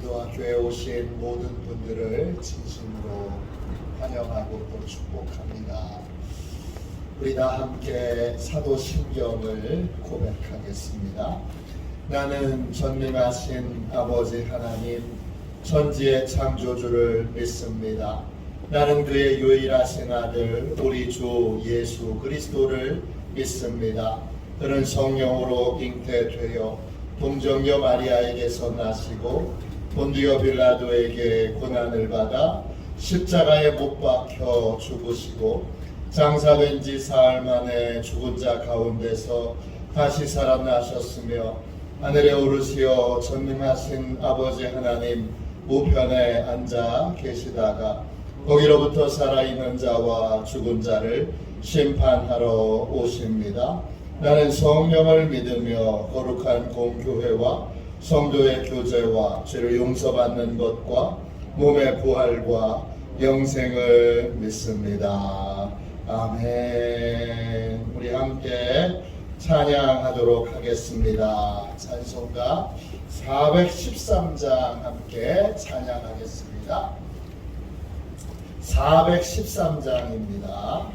기도학교에 오신 모든 분들을 진심으로 환영하고 또 축복합니다. 우리 다 함께 사도신경을 고백하겠습니다. 나는 전능하신 아버지 하나님 천지의 창조주를 믿습니다. 나는 그의 유일하신 아들 우리 주 예수 그리스도를 믿습니다. 그는 성령으로 잉태되어 동정녀 마리아에게서 나시고 본디오 빌라도에게 고난을 받아 십자가에 못 박혀 죽으시고 장사된 지 사흘 만에 죽은 자 가운데서 다시 살아나셨으며 하늘에 오르시어 전능하신 아버지 하나님 우편에 앉아 계시다가 거기로부터 살아있는 자와 죽은 자를 심판하러 오십니다. 나는 성령을 믿으며 거룩한 공교회와 성도의 교제와 죄를 용서받는 것과 몸의 부활과 영생을 믿습니다. 아멘. 우리 함께 찬양하도록 하겠습니다. 찬송가 413장 함께 찬양하겠습니다. 413장입니다.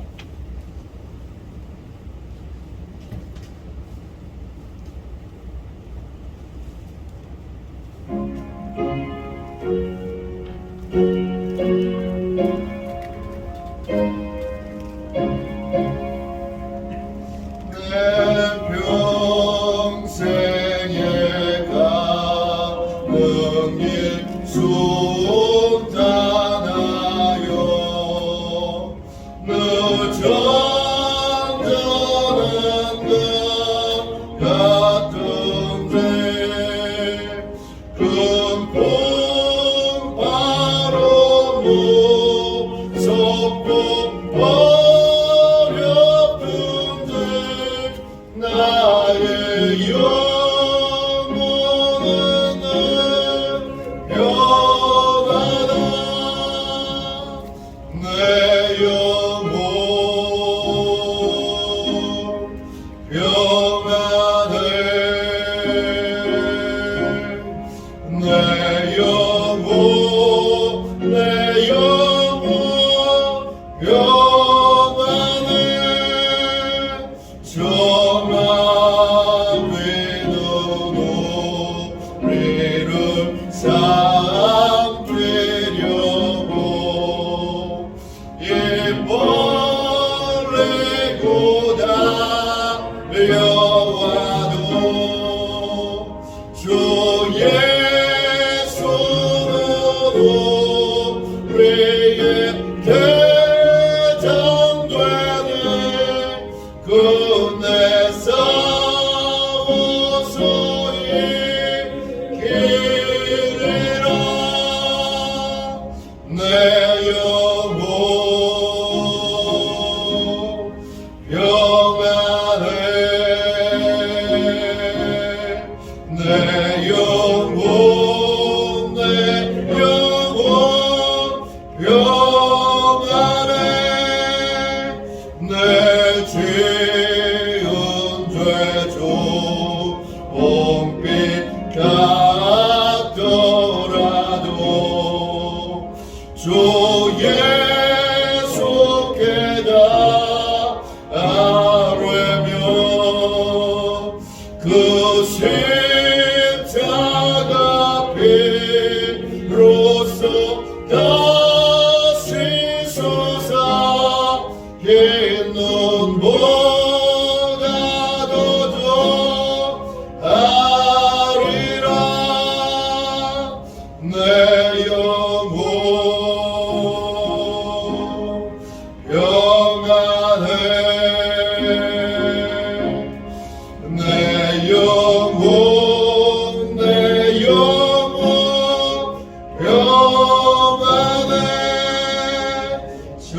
저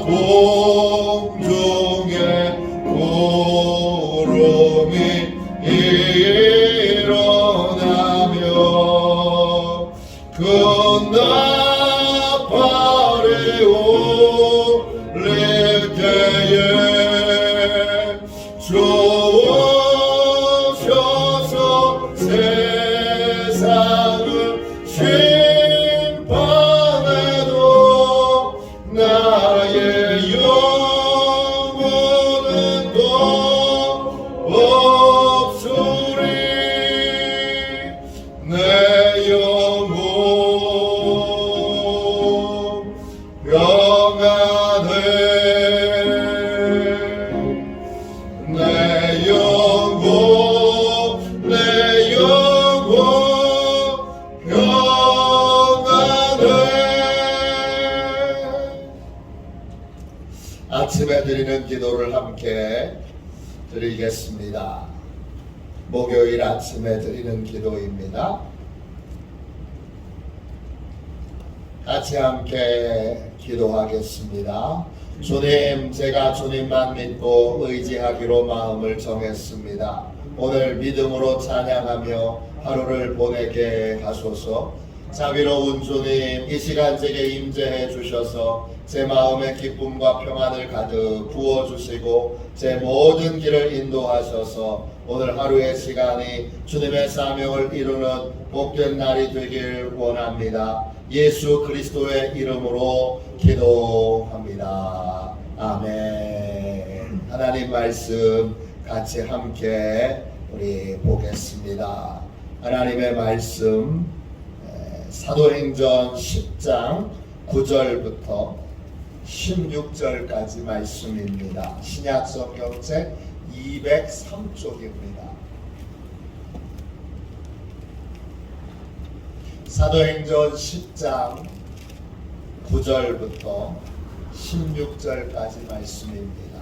공중에 함께 드리겠습니다. 목요일 아침에 드리는 기도입니다. 같이 함께 기도하겠습니다. 주님, 제가 주님만 믿고 의지하기로 마음을 정했습니다. 오늘 믿음으로 찬양하며 하루를 보내게 하소서. 자비로운 주님, 이 시간 제게 임재해 주셔서 제 마음에 기쁨과 평안을 가득 부어주시고 제 모든 길을 인도하셔서 오늘 하루의 시간이 주님의 사명을 이루는 복된 날이 되길 원합니다. 예수 그리스도의 이름으로 기도합니다. 아멘. 하나님 말씀 같이 함께 우리 보겠습니다. 하나님의 말씀 사도행전 10장 9절부터 16절까지 말씀입니다. 신약성경책 203쪽입니다. 사도행전 10장 9절부터 16절까지 말씀입니다.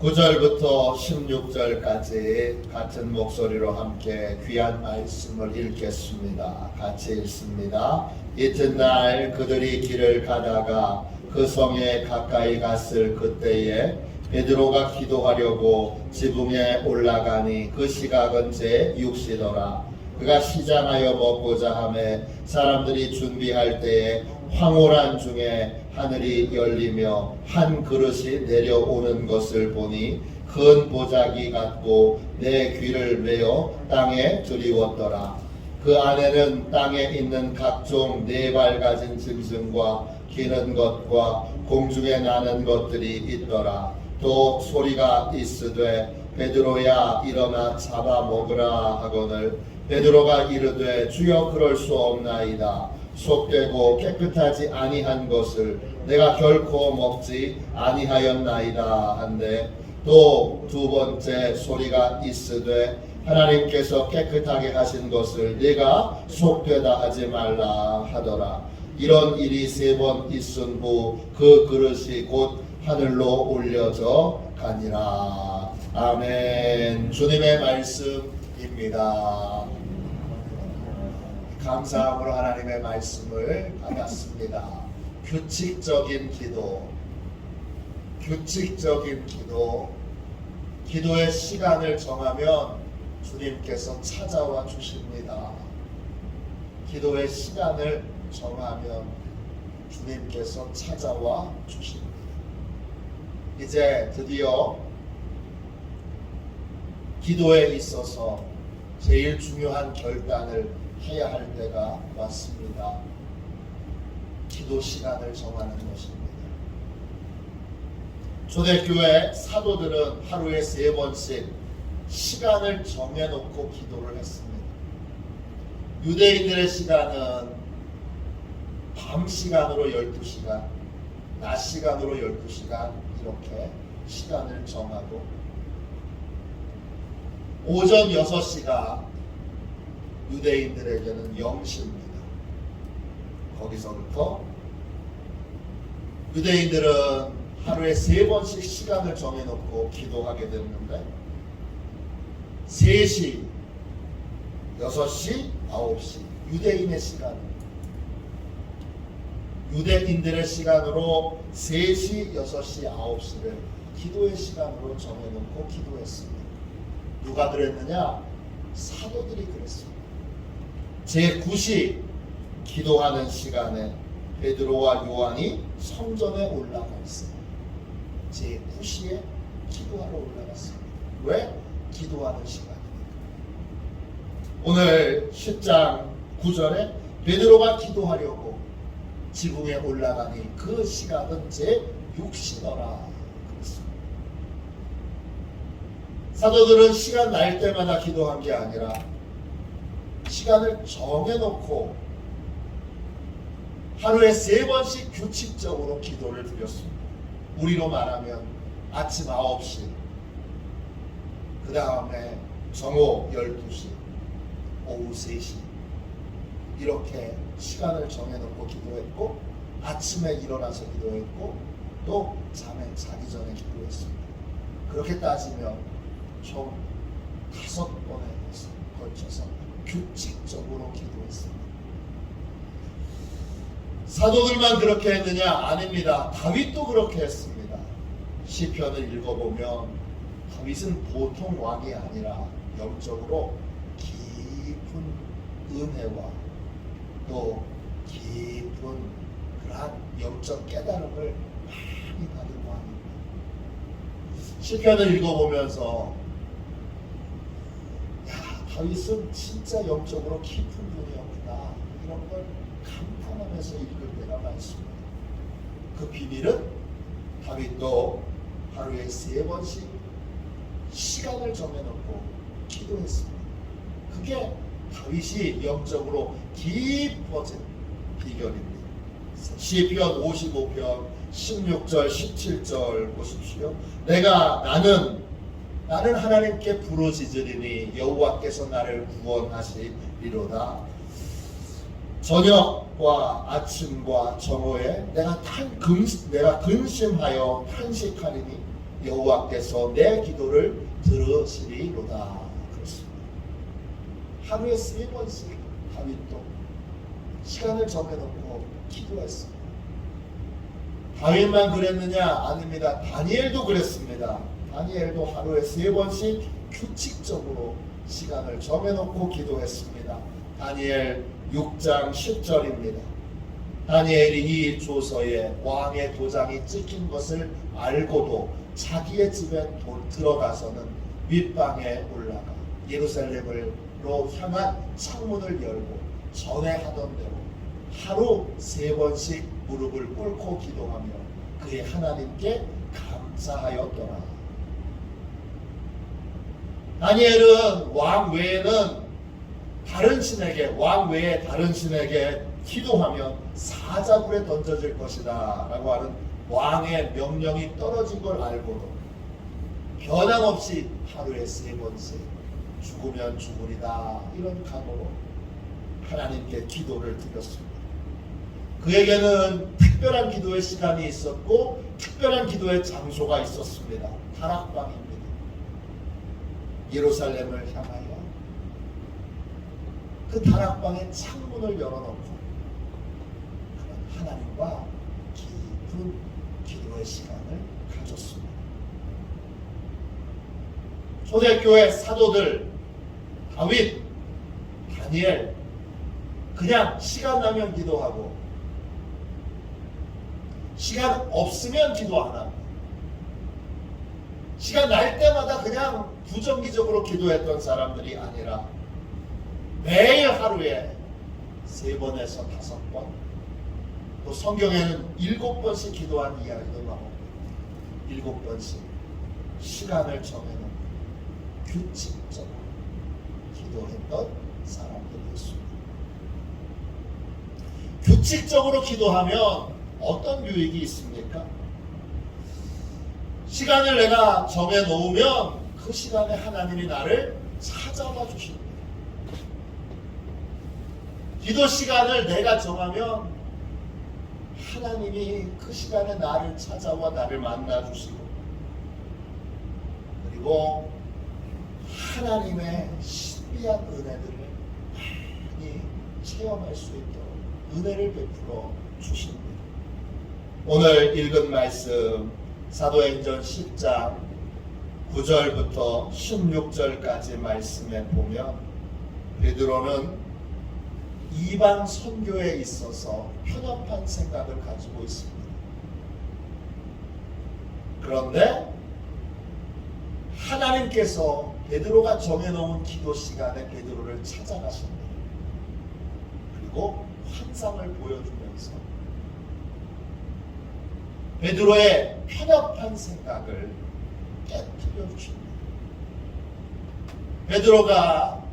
(9절부터) (16절까지) 같은 목소리로 함께 귀한 말씀을 읽겠습니다. 같이 읽습니다. 이튿날 그들이 길을 가다가 그 성에 가까이 갔을 그때에 베드로가 기도하려고 지붕에 올라가니 그 시각은 제 6시더라. 그가 시장하여 먹고자 하매 사람들이 준비할 때에 황홀한 중에 하늘이 열리며 한 그릇이 내려오는 것을 보니 큰 보자기 같고 내 귀를 메어 땅에 들이웠더라. 그 안에는 땅에 있는 각종 네 발 가진 짐승과 기는 것과 공중에 나는 것들이 있더라. 또 소리가 있으되 베드로야 일어나 잡아 먹으라 하거늘 베드로가 이르되 주여 그럴 수 없나이다. 속되고 깨끗하지 아니한 것을 내가 결코 먹지 아니하였나이다 한데 또 두 번째 소리가 있으되 하나님께서 깨끗하게 하신 것을 내가 속되다 하지 말라 하더라. 이런 일이 3번 있은 후 그 그릇이 곧 하늘로 올려져 가니라. 아멘. 주님의 말씀입니다. 감사함으로 하나님의 말씀을 받았습니다. 규칙적인 기도, 기도의 시간을 정하면 주님께서 찾아와 주십니다. 기도의 시간을 정하면 주님께서 찾아와 주십니다. 이제 드디어 기도에 있어서 제일 중요한 결단을 해야 할 때가 왔습니다. 기도 시간을 정하는 것입니다. 초대교회 사도들은 하루에 3번씩 시간을 정해놓고 기도를 했습니다. 유대인들의 시간은 밤 시간으로 12시간, 낮 시간으로 12시간 이렇게 시간을 정하고 오전 6시가 유대인들에게는 0시입니다. 거기서부터 유대인들은 하루에 3번씩 시간을 정해놓고 기도하게 됐는데 3시, 6시, 9시 유대인의 시간, 유대인들의 시간으로 3시, 6시, 9시를 기도의 시간으로 정해놓고 기도했습니다. 누가 그랬느냐? 사도들이 그랬습니다. 제9시 기도하는 시간에 베드로와 요한이 성전에 올라가 있어요. 제9시에 기도하러 올라갔습니다. 왜? 기도하는 시간이니까. 오늘 10장 9절에 베드로가 기도하려고 지붕에 올라가니 그 시각은 제6시더라 그랬습니다. 사도들은 시간 날 때마다 기도한 게 아니라 시간을 정해놓고 하루에 3번씩 규칙적으로 기도를 드렸습니다. 우리로 말하면 아침 9시, 그 다음에 정오 12시, 오후 3시 이렇게 시간을 정해놓고 기도했고 아침에 일어나서 기도했고 또 잠에 자기 전에 기도했습니다. 그렇게 따지면 총 5번에 걸쳐서 규칙적으로 기도했습니다. 사도들만 그렇게 했느냐? 아닙니다. 다윗도 그렇게 했습니다. 시편을 읽어보면 다윗은 보통 왕이 아니라 영적으로 깊은 은혜와 또 깊은 그러한 영적 깨달음을 많이 받은 왕입니다. 시편을 읽어보면서 다윗은 진짜 영적으로 깊은 분이었구나 이런 걸 감탄하면서 읽을 때가 많습니다. 그 비밀은 다윗도 하루에 3번씩 시간을 정해놓고 기도했습니다. 그게 다윗이 영적으로 깊어진 비결입니다. 시편 55편 16절 17절 보십시오. 나는 하나님께 부르짖으리니 여호와께서 나를 구원하시리로다. 저녁과 아침과 정오에 내가 근심하여 탄식하리니 여호와께서 내 기도를 들으시리로다. 그렇습니다. 하루에 3번씩 다윗도 시간을 정해놓고 기도했습니다. 다윗만 그랬느냐? 아닙니다. 다니엘도 그랬습니다. 다니엘도 하루에 3번씩 규칙적으로 시간을 정해놓고 기도했습니다. 다니엘 6장 10절입니다. 다니엘이 이 조서에 왕의 도장이 찍힌 것을 알고도 자기의 집에 들어가서는 윗방에 올라가 예루살렘으로 향한 창문을 열고 전에 하던 대로 하루 3번씩 무릎을 꿇고 기도하며 그의 하나님께 감사하였더라. 다니엘은 왕 외에 다른 신에게 기도하면 사자굴에 던져질 것이다 라고 하는 왕의 명령이 떨어진 걸 알고도 변함없이 하루에 3번씩 죽으면 죽으리다 이런 각오로 하나님께 기도를 드렸습니다. 그에게는 특별한 기도의 시간이 있었고 특별한 기도의 장소가 있었습니다. 다락방입니다. 예루살렘을 향하여 그 다락방의 창문을 열어놓고 하나님과 깊은 기도의 시간을 가졌습니다. 초대교회 사도들 다윗, 다니엘 그냥 시간 나면 기도하고 시간 없으면 기도 안 합니다. 시간 날 때마다 그냥 부정기적으로 기도했던 사람들이 아니라 매일 하루에 3번에서 5번 또 성경에는 7번씩 기도한 이야기도 나옵니다. 7번씩 시간을 정해놓고 규칙적으로 기도했던 사람들이었습니다. 규칙적으로 기도하면 어떤 유익이 있습니까? 시간을 내가 정해놓으면 그 시간에 하나님이 나를 찾아와 주십니다. 기도 시간을 내가 정하면 하나님이 그 시간에 나를 찾아와 나를 만나 주시고 그리고 하나님의 신비한 은혜들을 많이 체험할 수 있도록 은혜를 베풀어 주십니다. 오늘 읽은 말씀 사도행전 10장 9절부터 16절까지 말씀에 보면 베드로는 이방 선교에 있어서 편협한 생각을 가지고 있습니다. 그런데 하나님께서 베드로가 정해놓은 기도 시간에 베드로를 찾아가십니다. 그리고 환상을 보여주면서 베드로의 편협한 생각을 깨뜨려 주십니다. 베드로가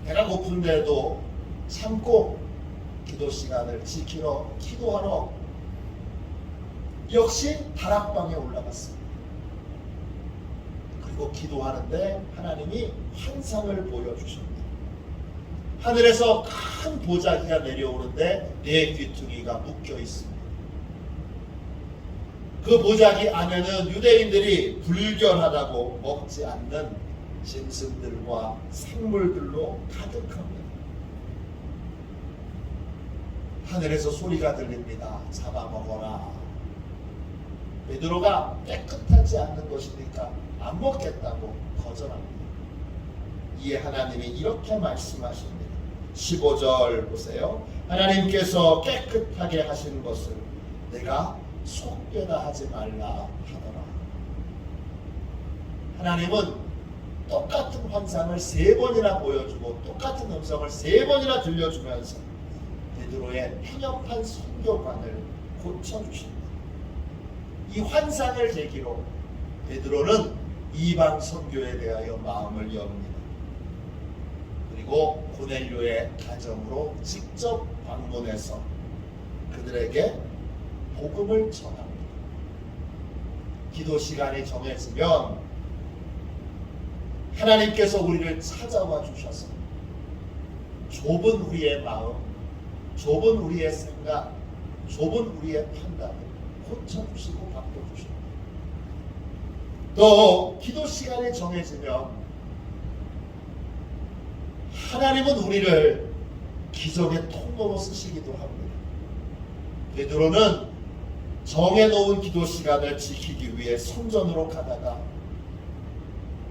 배가 고픈데도 참고 기도 시간을 지키러 기도하러 역시 다락방에 올라갔습니다. 그리고 기도하는데 하나님이 환상을 보여주십니다. 하늘에서 큰 보자기가 내려오는데 네 귀퉁이가 묶여 있습니다. 그 보자기 안에는 유대인들이 불결하다고 먹지 않는 짐승들과 생물들로 가득합니다. 하늘에서 소리가 들립니다. 잡아먹어라. 베드로가 깨끗하지 않는 것이니까 안 먹겠다고 거절합니다. 이에 하나님이 이렇게 말씀하십니다. 15절 보세요. 하나님께서 깨끗하게 하신 것을 내가 속되다 하지 말라 하더라. 하나님은 똑같은 환상을 3번이나 보여주고 똑같은 음성을 3번이나 들려주면서 베드로의 편협한 선교관을 고쳐주십니다. 이 환상을 계기로 베드로는 이방 선교에 대하여 마음을 엽니다. 그리고 고넬료의 가정으로 직접 방문해서 그들에게 복음을 전합니다. 기도 시간이 정해지면 하나님께서 우리를 찾아와 주셔서 좁은 우리의 마음, 좁은 우리의 생각, 좁은 우리의 판단을 고쳐주시고 바꿔주십니다. 또 기도 시간이 정해지면 하나님은 우리를 기적의 통로로 쓰시기도 합니다. 베드로는 정해놓은 기도 시간을 지키기 위해 성전으로 가다가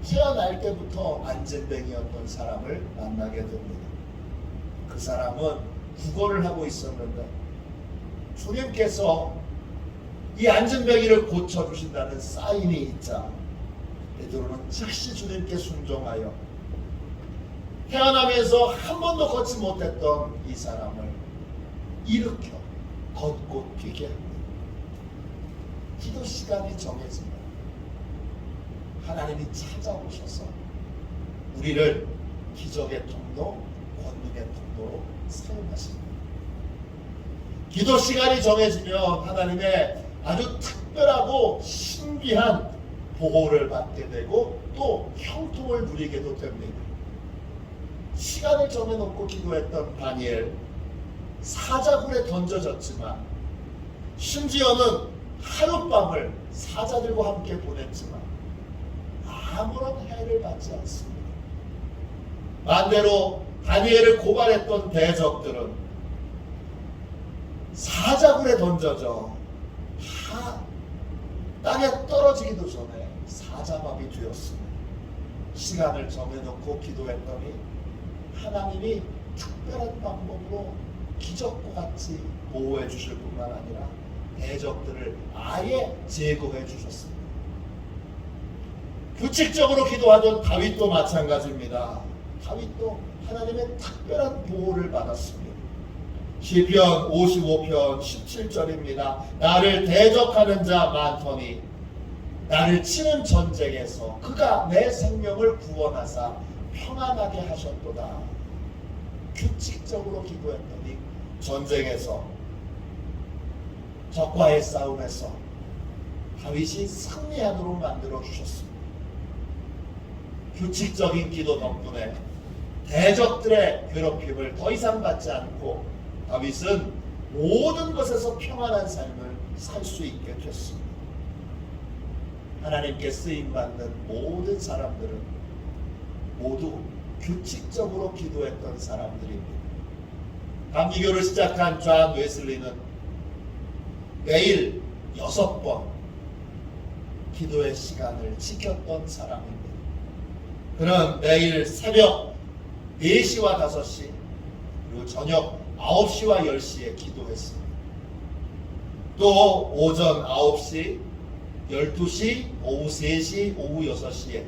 태어날 때부터 안진뱅이였던 사람을 만나게 됩니다. 그 사람은 구걸을 하고 있었는데 주님께서 이 안진뱅이를 고쳐주신다는 사인이 있자 베드로는 즉시 주님께 순종하여 태어나면서 한 번도 걷지 못했던 이 사람을 일으켜 걷고 뛰게 합니다. 기도 시간이 정해지면 하나님이 찾아오셔서 우리를 기적의 통로, 권능의 통로로 사용하십니다. 기도 시간이 정해지면 하나님의 아주 특별하고 신비한 보호를 받게 되고 또 형통을 누리게도 됩니다. 시간을 정해놓고 기도했던 다니엘, 사자굴에 던져졌지만 심지어는 하룻밤을 사자들과 함께 보냈지만 아무런 해를 받지 않습니다. 반대로 다니엘을 고발했던 대적들은 사자굴에 던져져 땅에 떨어지기도 전에 사자밥이 되었습니다. 시간을 정해놓고 기도했더니 하나님이 특별한 방법으로 기적과 같이 보호해 주실 뿐만 아니라 대적들을 아예 제거해 주셨습니다. 규칙적으로 기도하던 다윗도 마찬가지입니다. 다윗도 하나님의 특별한 보호를 받았습니다. 시편 55편 17절입니다. 나를 대적하는 자 많더니 나를 치는 전쟁에서 그가 내 생명을 구원하사 평안하게 하셨도다. 규칙적으로 기도했더니 전쟁에서 적과의 싸움에서 다윗이 승리하도록 만들어 주셨습니다. 규칙적인 기도 덕분에 대적들의 괴롭힘을 더 이상 받지 않고 다윗은 모든 것에서 평안한 삶을 살 수 있게 됐습니다. 하나님께 쓰임받는 모든 사람들은 모두 규칙적으로 기도했던 사람들입니다. 감리교를 시작한 존 웨슬리는 매일 6번 기도의 시간을 지켰던 사람입니다. 그는 매일 새벽 4시와 5시 그리고 저녁 9시와 10시에 기도했습니다. 또 오전 9시, 12시, 오후 3시, 오후 6시에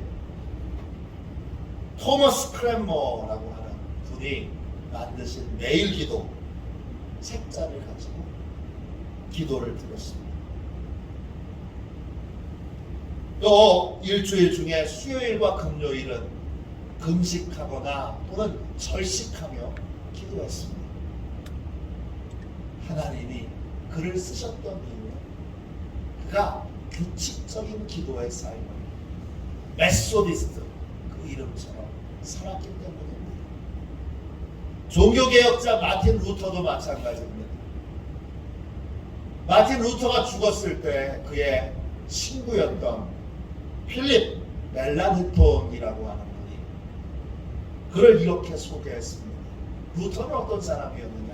토머스 크랜머라고 하는 분이 만드신 매일 기도 책자를 가지고 기도를 드렸습니다. 또 일주일 중에 수요일과 금요일은 금식하거나 또는 절식하며 기도했습니다. 하나님이 그를 쓰셨던 이유는 그가 규칙적인 기도의 삶을 메소디스트 그 이름처럼 살았기 때문입니다. 종교개혁자 마틴 루터도 마찬가지입니다. 마틴 루터가 죽었을 때 그의 친구였던 필립 멜랑흐톤이라고 하는 분이 그를 이렇게 소개했습니다. 루터는 어떤 사람이었느냐?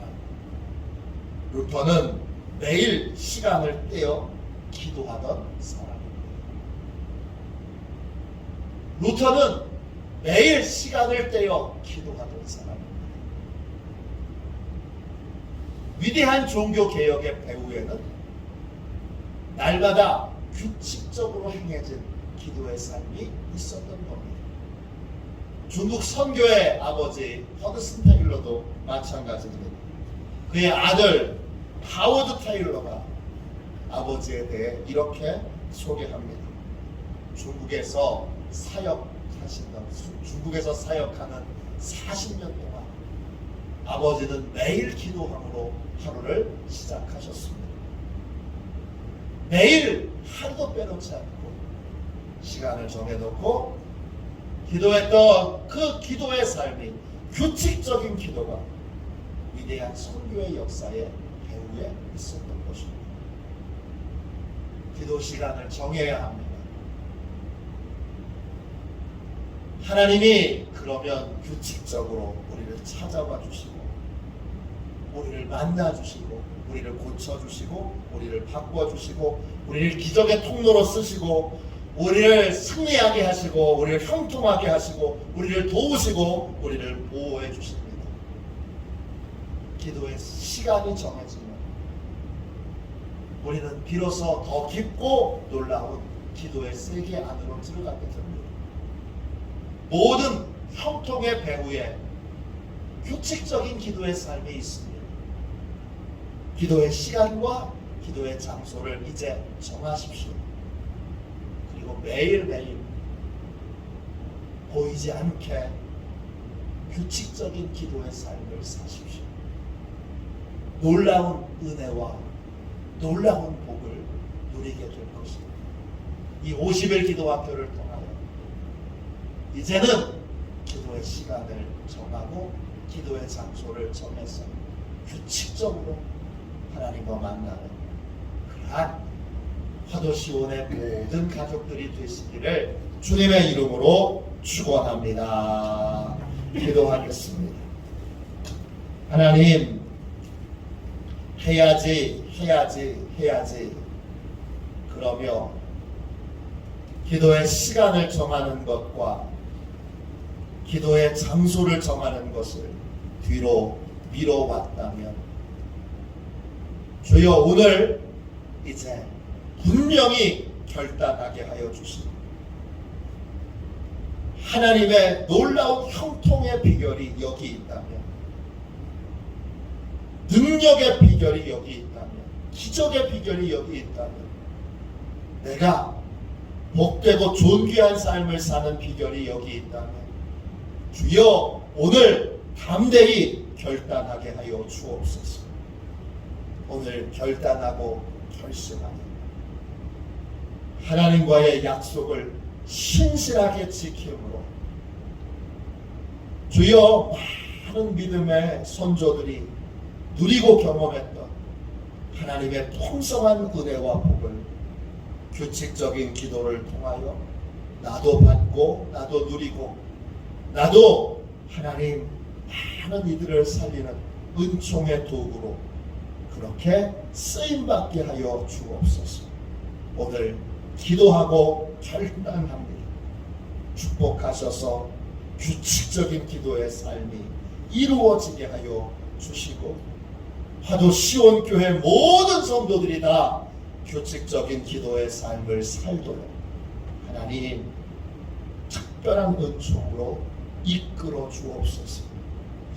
루터는 매일 시간을 떼어 기도하던 사람입니다. 루터는 매일 시간을 떼어 기도하던 사람입니다. 위대한 종교개혁의 배후에는 날마다 규칙적으로 행해진 기도의 삶이 있었던 겁니다. 중국 선교의 아버지 허드슨 테일러도 마찬가지입니다. 그의 아들 하워드 테일러가 아버지에 대해 이렇게 소개합니다. 중국에서 사역하는 40년 동안 아버지는 매일 기도함으로 하루를 시작하셨습니다. 매일 하루도 빼놓지 않고 시간을 정해놓고 기도했던 그 기도의 삶이 규칙적인 기도가 위대한 선교의 역사의 배후에 있었던 것입니다. 기도 시간을 정해야 합니다. 하나님이 그러면 규칙적으로 우리를 찾아와 주시고 우리를 만나 주시고 우리를 고쳐 주시고 우리를 바꿔 주시고 우리를 기적의 통로로 쓰시고 우리를 승리하게 하시고 우리를 형통하게 하시고 우리를 도우시고 우리를 보호해 주십니다. 기도의 시간이 정해지면 우리는 비로소 더 깊고 놀라운 기도의 세계 안으로 들어가게 됩니다. 모든 형통의 배후에 규칙적인 기도의 삶이 있습니다. 기도의 시간과 기도의 장소를 이제 정하십시오. 그리고 매일매일 보이지 않게 규칙적인 기도의 삶을 사십시오. 놀라운 은혜와 놀라운 복을 누리게 될 것입니다. 이 50일 기도학교를 통하여 이제는 기도의 시간을 정하고 기도의 장소를 정해서 규칙적으로 하나님과 만나는 그러한 화도시온의 모든 가족들이 되시기를 주님의 이름으로 축원합니다. 기도하겠습니다. 하나님, 해야지 그러며 기도의 시간을 정하는 것과 기도의 장소를 정하는 것을 뒤로 미뤄왔다면 주여 오늘 이제 분명히 결단하게 하여 주시고 하나님의 놀라운 형통의 비결이 여기 있다면 능력의 비결이 여기 있다면 기적의 비결이 여기 있다면 내가 복되고 존귀한 삶을 사는 비결이 여기 있다면 주여 오늘 담대히 결단하게 하여 주옵소서. 오늘 결단하고 결심하니 하나님과의 약속을 신실하게 지킴으로 주여 많은 믿음의 선조들이 누리고 경험했던 하나님의 풍성한 은혜와 복을 규칙적인 기도를 통하여 나도 받고 나도 누리고 나도 하나님 많은 이들을 살리는 은총의 도구로 그렇게 쓰임받게 하여 주옵소서. 오늘 기도하고 결단합니다. 축복하셔서 규칙적인 기도의 삶이 이루어지게 하여 주시고 화도 시온교회 모든 성도들이 다 규칙적인 기도의 삶을 살도록 하나님 특별한 은총으로 이끌어 주옵소서.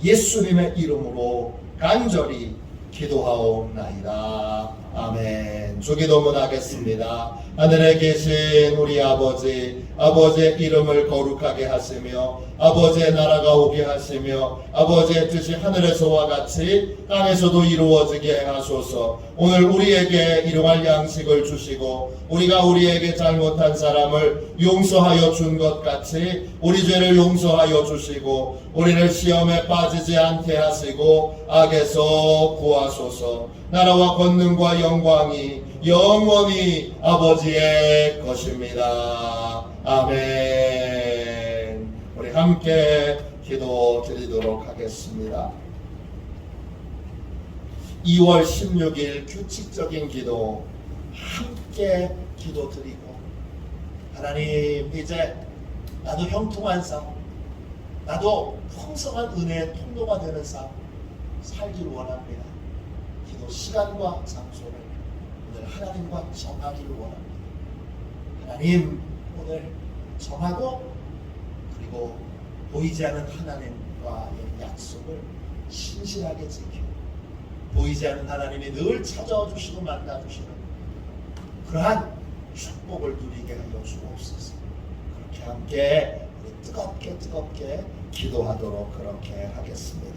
예수님의 이름으로 간절히 기도하옵나이다. 아멘. 주기도문 하겠습니다. 하늘에 계신 우리 아버지의 이름을 거룩하게 하시며 아버지의 나라가 오게 하시며 아버지의 뜻이 하늘에서와 같이 땅에서도 이루어지게 하소서. 오늘 우리에게 일용할 양식을 주시고 우리가 우리에게 잘못한 사람을 용서하여 준 것 같이 우리 죄를 용서하여 주시고 우리를 시험에 빠지지 않게 하시고 악에서 구하소서. 나라와 권능과 영광이 영원히 아버지의 것입니다. 아멘. 우리 함께 기도 드리도록 하겠습니다. 2월 16일 규칙적인 기도 함께 기도 드리고, 하나님 이제 나도 형통한 삶, 나도 풍성한 은혜의 통로가 되는 삶 살기를 원합니다. 기도 시간과 장소를 오늘 하나님과 정하기를 원합니다. 하나님 오늘 정하고, 그리고 보이지 않는 하나님과의 약속을 신실하게 지키고, 보이지 않는 하나님이 늘 찾아와 주시고 만나 주시는 그러한 축복을 누리게 하여 주옵소서. 그렇게 함께 우리 뜨겁게 기도하도록 그렇게 하겠습니다.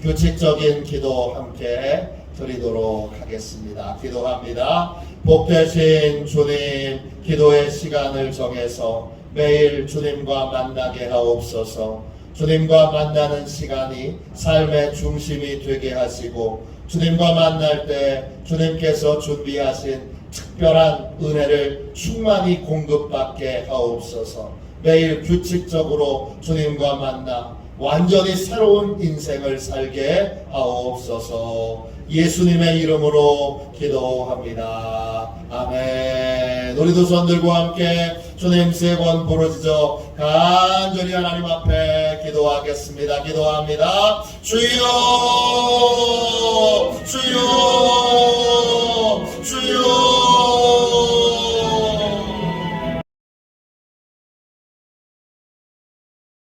규칙적인 기도 함께 드리도록 하겠습니다. 기도합니다. 복되신 주님, 기도의 시간을 정해서 매일 주님과 만나게 하옵소서. 주님과 만나는 시간이 삶의 중심이 되게 하시고, 주님과 만날 때 주님께서 준비하신 특별한 은혜를 충만히 공급받게 하옵소서. 매일 규칙적으로 주님과 만나 완전히 새로운 인생을 살게 하옵소서. 예수님의 이름으로 기도합니다. 아멘. 우리도 손들고 함께 주님 3번 부르짖어 간절히 하나님 앞에 기도하겠습니다. 기도합니다. 주여